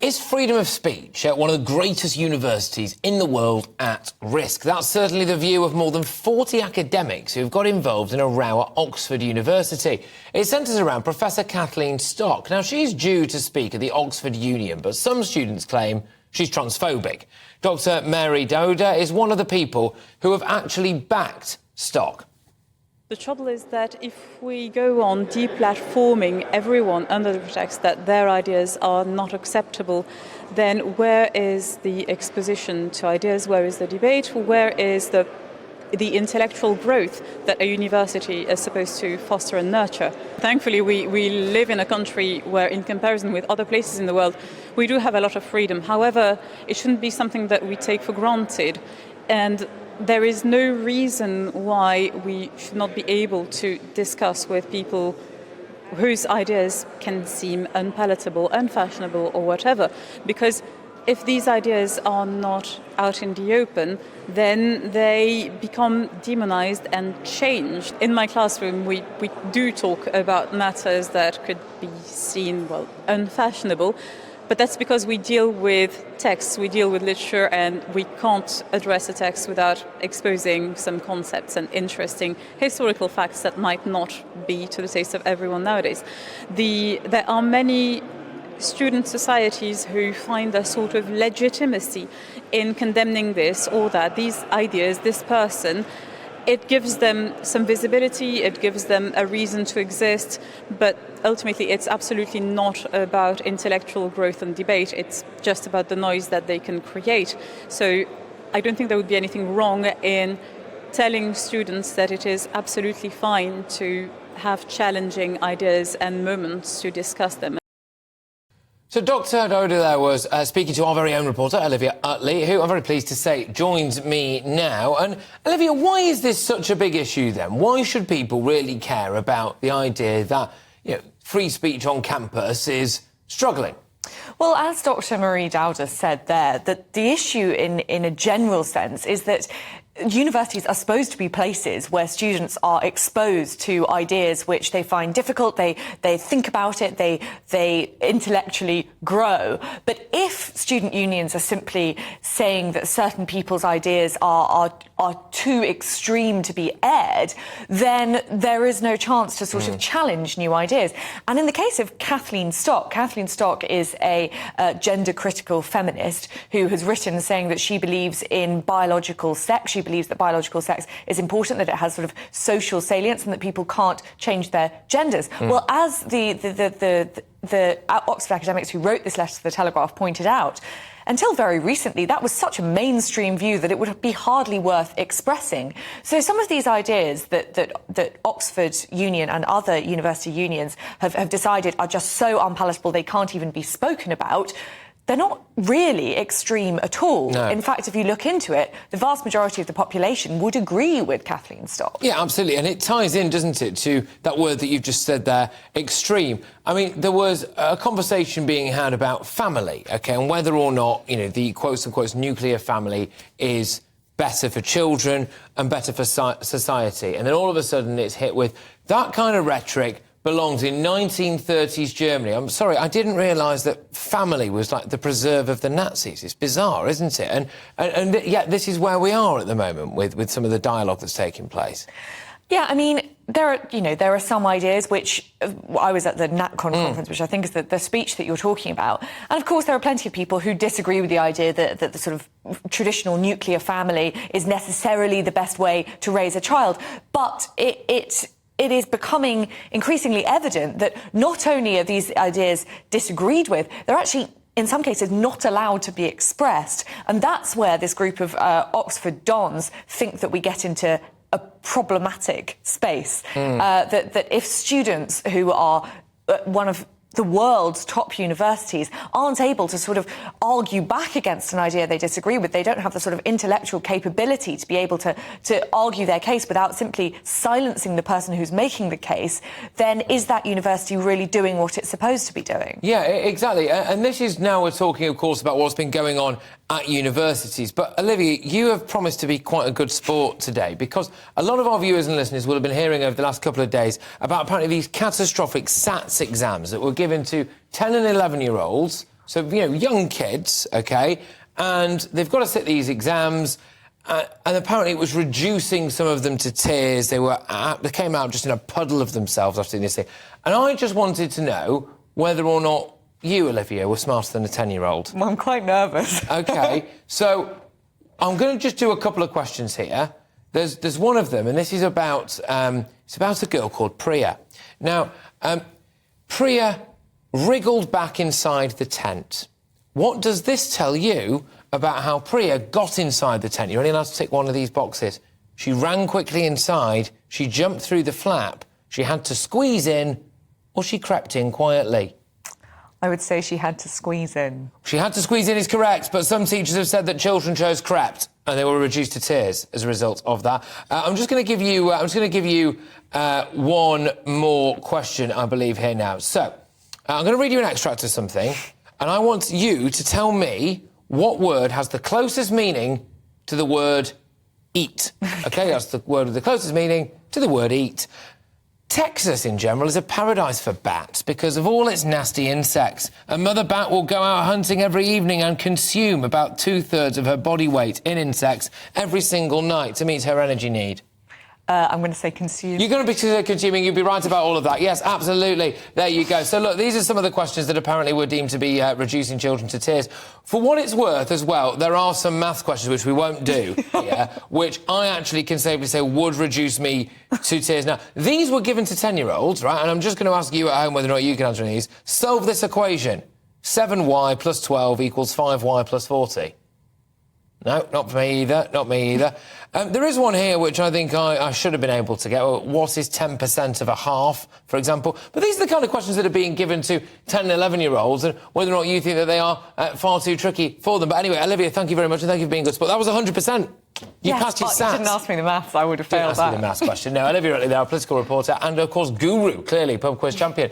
Is freedom of speech at one of the greatest universities in the world at risk? That's certainly the view of more than 40 academics who've got involved in a row at Oxford University. It centres around Professor Kathleen Stock. Now, she's due to speak at the Oxford Union, but some students claim she's transphobic. Dr. Mary Dowda is one of the people who have actually backed Stock. The trouble is that if we go on deplatforming everyone under the pretext that their ideas are not acceptable, then where is the exposition to ideas? Where is the debate? Where is the intellectual growth that a university is supposed to foster and nurture? Thankfully, we live in a country where, in comparison with other places in the world, we do have a lot of freedom. However, it shouldn't be something that we take for granted. And there is no reason why we should not be able to discuss with people whose ideas can seem unpalatable, unfashionable, or whatever. Because if these ideas are not out in the open, then they become demonized and changed. In my classroom, we do talk about matters that could be seen, well, unfashionable. But that's because we deal with texts, we deal with literature, and we can't address a text without exposing some concepts and interesting historical facts that might not be to the taste of everyone nowadays. There are many student societies who find a sort of legitimacy in condemning this or that, these ideas, this person. It gives them some visibility, it gives them a reason to exist, but ultimately it's absolutely not about intellectual growth and debate, it's just about the noise that they can create. So I don't think there would be anything wrong in telling students that it is absolutely fine to have challenging ideas and moments to discuss them. So Dr. Dowda there was speaking to our very own reporter, Olivia Utley, who I'm very pleased to say joins me now. And Olivia, why is this such a big issue then? Why should people really care about the idea that, free speech on campus is struggling? Well, as Dr. Mary Dowda said there, that the issue in a general sense is that universities are supposed to be places where students are exposed to ideas which they find difficult, they think about it, they intellectually grow. But if student unions are simply saying that certain people's ideas are too extreme to be aired, then there is no chance to sort of challenge new ideas. And in the case of Kathleen Stock is a gender-critical feminist who has written saying that she believes in biological sex. She believes that biological sex is important, that it has sort of social salience and that people can't change their genders. Well, as the Oxford academics who wrote this letter to the Telegraph pointed out, until very recently, that was such a mainstream view that it would be hardly worth expressing. So some of these ideas that Oxford Union and other university unions have decided are just so unpalatable they can't even be spoken about, they're not really extreme at all. No. In fact, if you look into it, the vast majority of the population would agree with Kathleen Stock. Yeah, absolutely. And it ties in, doesn't it, to that word that you've just said there, extreme. I mean, there was a conversation being had about family, OK, and whether or not, the quotes-unquote nuclear family is better for children and better for society. And then all of a sudden it's hit with that kind of rhetoric belongs in 1930s Germany. I'm sorry, I didn't realise that family was like the preserve of the Nazis. It's bizarre, isn't it? And yet this is where we are at the moment with some of the dialogue that's taking place. Yeah, I mean, there are some ideas which I was at the NatCon conference, which I think is the speech that you're talking about. And of course, there are plenty of people who disagree with the idea that the sort of traditional nuclear family is necessarily the best way to raise a child. But it is becoming increasingly evident that not only are these ideas disagreed with, they're actually, in some cases, not allowed to be expressed. And that's where this group of Oxford dons think that we get into a problematic space. That if students who are one of the world's top universities aren't able to sort of argue back against an idea they disagree with, they don't have the sort of intellectual capability to be able to argue their case without simply silencing the person who's making the case, then is that university really doing what it's supposed to be doing? Yeah, exactly. And this is now we're talking, of course, about what's been going on at universities. But, Olivia, you have promised to be quite a good sport today because a lot of our viewers and listeners will have been hearing over the last couple of days about apparently these catastrophic SATs exams that were given to 10 and 11-year-olds So, young kids, OK, and they've got to sit these exams, and apparently it was reducing some of them to tears. They came out just in a puddle of themselves after this thing. And I just wanted to know whether or not you, Olivia, were smarter than a 10-year-old. Well, I'm quite nervous. OK, so I'm going to just do a couple of questions here. There's one of them, and this is about it's about a girl called Priya. Now, Priya wriggled back inside the tent. What does this tell you about how Priya got inside the tent? You're only allowed to tick one of these boxes. She ran quickly inside, she jumped through the flap, she had to squeeze in, or she crept in quietly. I would say she had to squeeze in. She had to squeeze in is correct, but some teachers have said that children chose crept, and they were reduced to tears as a result of that. I'm just going to give you one more question, I believe, here now. So, I'm going to read you an extract of something, and I want you to tell me what word has the closest meaning to the word eat. OK, that's the word with the closest meaning to the word eat. Texas, in general, is a paradise for bats because of all its nasty insects. A mother bat will go out hunting every evening and consume about 2/3 of her body weight in insects every single night to meet her energy need. I'm going to say consume. You're going to be consuming. You'd be right about all of that. Yes, absolutely. There you go. So, look, these are some of the questions that apparently were deemed to be reducing children to tears. For what it's worth as well, there are some maths questions which we won't do here, which I actually can safely say would reduce me to tears. Now, these were given to 10-year-olds, right? And I'm just going to ask you at home whether or not you can answer these. Solve this equation. 7y plus 12 equals 5y plus 40. No, not for me either. Not me either. There is one here which I think I should have been able to get. What is 10% of a half, for example? But these are the kind of questions that are being given to 10 and 11-year-olds, and whether or not you think that they are far too tricky for them. But anyway, Olivia, thank you very much, and thank you for being good sport. That was 100%. You passed your SAT. You didn't ask me the maths, I would have failed that. Didn't ask me the maths question. No, Olivia Utley, our political reporter, and, of course, guru, clearly, pub quiz champion.